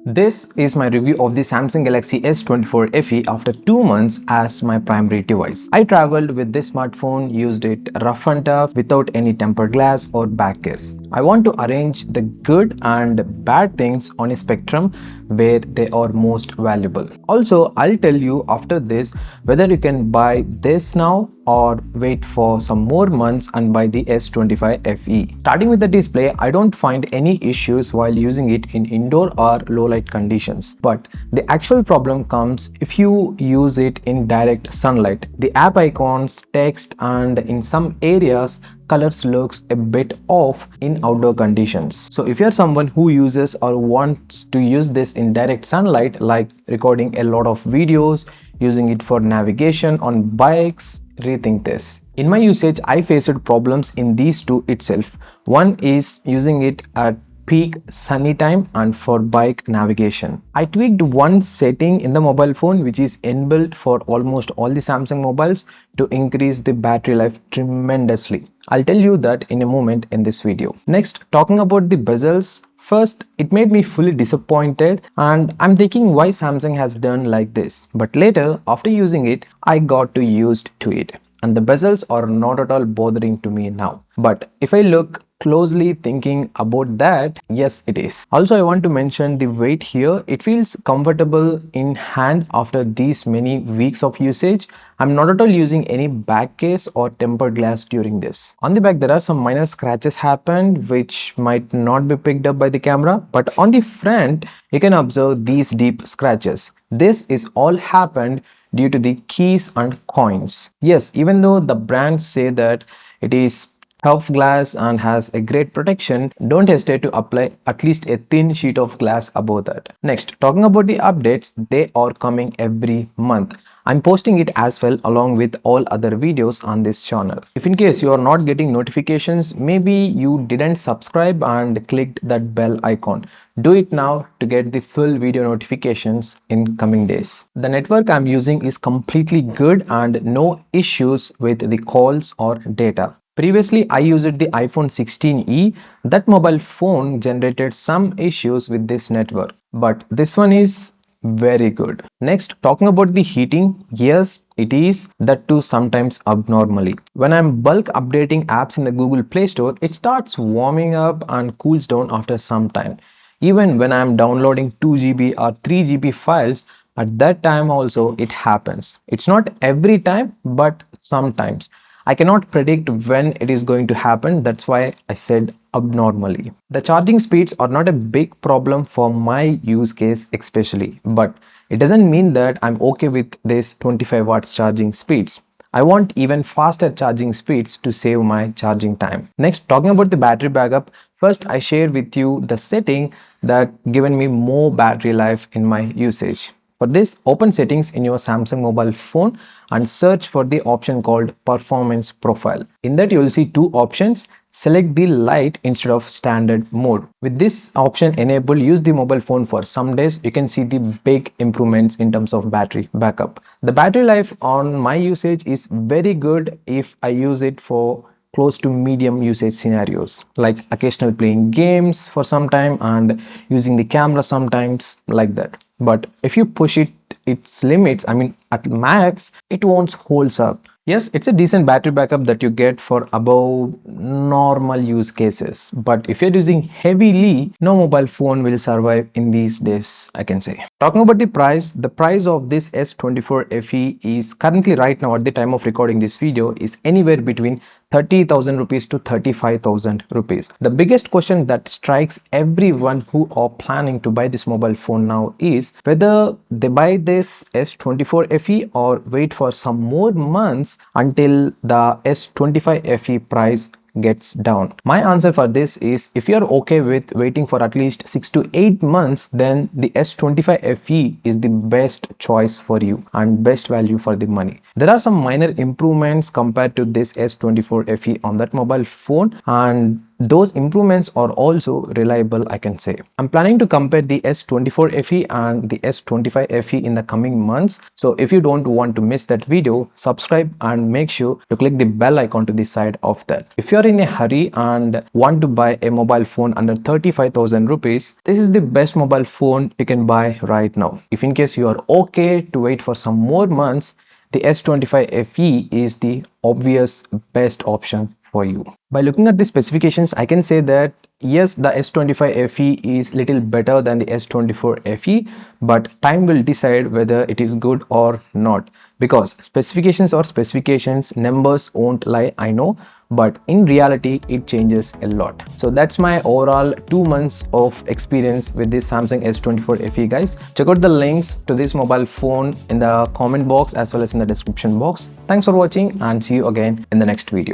This is my review of the Samsung Galaxy S24 FE after 2 months as my primary device. I traveled with this smartphone, used it rough and tough without any tempered glass or back case. I want to arrange the good and bad things on a spectrum where they are most valuable. Also, I'll tell you after this whether you can buy this now or wait for some more months and buy the S25 FE. Starting with the display, I don't find any issues while using it in indoor or low light conditions. But the actual problem comes if you use it in direct sunlight. The app icons, text, and in some areas colors looks a bit off in outdoor conditions. So if you're someone who uses or wants to use this in direct sunlight, like recording a lot of videos, using it for navigation on bikes, rethink this. In my usage, I faced problems in these two itself. One is using it at peak sunny time and for bike navigation. I tweaked one setting in the mobile phone which is inbuilt for almost all the Samsung mobiles to increase the battery life tremendously. I'll tell you that in a moment in this video. Next, talking about the bezels. First, it made me fully disappointed and I'm thinking why Samsung has done like this. But later, after using it, I got too used to it. And the bezels are not at all bothering to me now. But if I look closely thinking about that, yes it is. Also, I want to mention the weight here. It feels comfortable in hand after these many weeks of usage. I'm not at all using any back case or tempered glass during this. On the back there are some minor scratches happened which might not be picked up by the camera, but on the front you can observe these deep scratches. This is all happened due to the keys and coins. Yes, even though the brands say that it is tough glass and has a great protection, don't hesitate to apply at least a thin sheet of glass above that. Next, talking about the updates, they are coming every month. I'm posting it as well along with all other videos on this channel. If in case you are not getting notifications, maybe you didn't subscribe and clicked that bell icon. Do it now to get the full video notifications in coming days. The network I'm using is completely good and no issues with the calls or data. Previously, I used the iPhone 16e. That mobile phone generated some issues with this network, but this one is very good. Next, talking about the heating, yes, it is, that too sometimes abnormally. When I'm bulk updating apps in the Google Play Store, it starts warming up and cools down after some time. Even when I'm downloading 2 GB or 3 GB files, at that time also it happens. It's not every time, but sometimes. I cannot predict when it is going to happen, that's why I said abnormally. The charging speeds are not a big problem for my use case especially, but it doesn't mean that I'm okay with this 25 watts charging speeds. I want even faster charging speeds to save my charging time. Next, talking about the battery backup, first I share with you the setting that given me more battery life in my usage. For this, open settings in your Samsung mobile phone and search for the option called performance profile. In that you will see two options. Select the light instead of standard mode. With this option enabled, use the mobile phone for some days. You can see the big improvements in terms of battery backup. The battery life on my usage is very good if I use it for close to medium usage scenarios, like occasional playing games for some time and using the camera sometimes, like that. But if you push its limits, I mean at max, it won't hold up. Yes, it's a decent battery backup that you get for above normal use cases. But if you're using heavily, no mobile phone will survive in these days, I can say. Talking about the price of this S24 FE is currently right now at the time of recording this video is anywhere between 30,000 rupees to 35,000 rupees. The biggest question that strikes everyone who are planning to buy this mobile phone now is whether they buy this S24 FE or wait for some more months until the S25 FE price gets down. My answer for this is if you're okay with waiting for at least 6 to 8 months, then the S25 FE is the best choice for you and best value for the money. There are some minor improvements compared to this S24 FE on that mobile phone, and those improvements are also reliable, I can say. I'm planning to compare the S24 FE and the S25 FE in the coming months. So if you don't want to miss that video, subscribe and make sure to click the bell icon to the side of that. If you're in a hurry and want to buy a mobile phone under 35,000 rupees, this is the best mobile phone you can buy right now. If in case you are okay to wait for some more months, the S25 FE is the obvious best option for you. By looking at the specifications, I can say that yes, the S25 FE is little better than the S24 FE, but time will decide whether it is good or not, because specifications are specifications, numbers won't lie, I know, but in reality it changes a lot. So that's my overall 2 months of experience with this Samsung S24 FE, guys. Check out the links to this mobile phone in the comment box as well as in the description box. Thanks for watching and see you again in the next video.